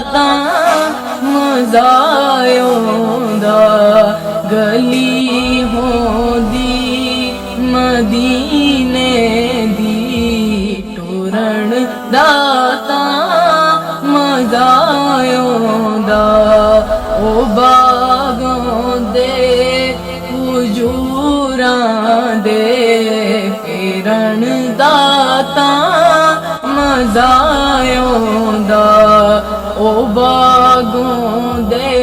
दाता मजा आउंदा गली होंदी मदीने दी टुरन दाता मजा आउंदा ओ बागों दे हुजूरां दे फिरन दाता मजा आउंदा ओ बागों दे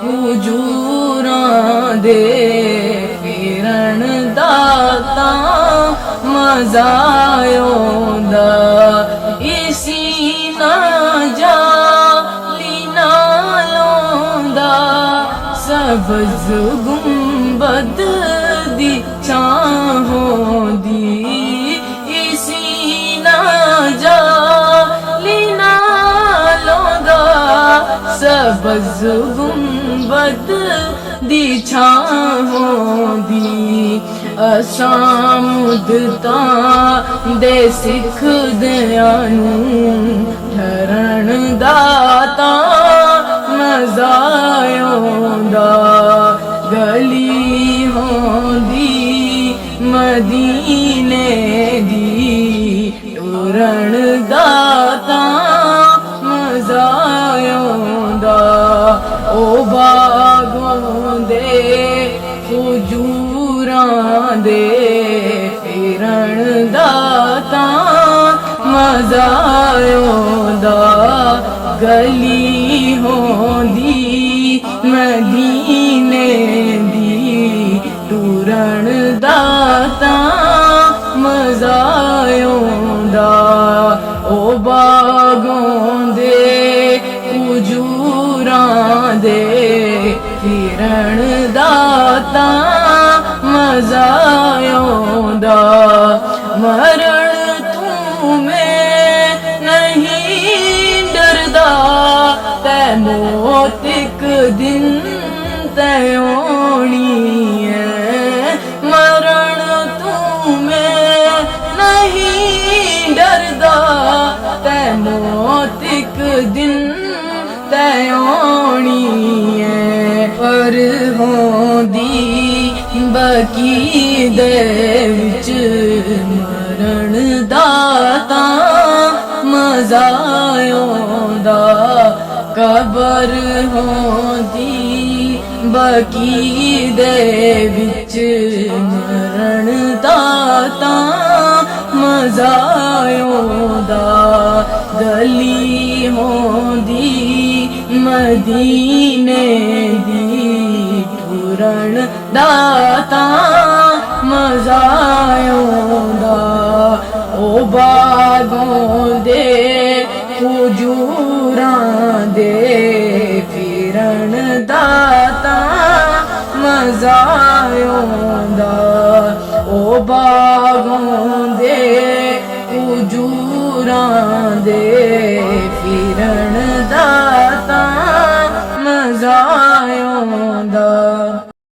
हुजूरां दे फिरन दाता मजा आउंदा इसी ना जाली नालोंदा सब्ज़ गुंबद दी छाहों दी इसी ना जाली नालोंदा सब्ज़ गुंबद दी छाहों दी असां मुद्दतां दे सिख दियां नूं ठरण दाता मजा आउंदा गली होंदी मदीने दी टुरन दाता मजा आउंदा ओ बागों दे हुजूरां दे फिरन दाता मजा आउंदा गली होंदी मदीने दी टुरन दाता मजा आउंदा ओ बागों दे हुजूरां दे फिरन दाता मजा आउंदा मरण तू मैं नहीं डरदा तै मौत एक दिन तै आनी है मरण तू मैं नहीं डरदा तै मौत एक दिन तै आनी है पर होंदी बकी दे विच मरण दाता मजा आउंदा कबर होंदी बकी दे विच मरण दाता मजा आउंदा गली होंदी मदीने दी टुरन दाता मजा आउंदा ओ बागों दे हुजूरां दे फिरन दाता मजा आउंदा ओ बागों दे हुजूरां दे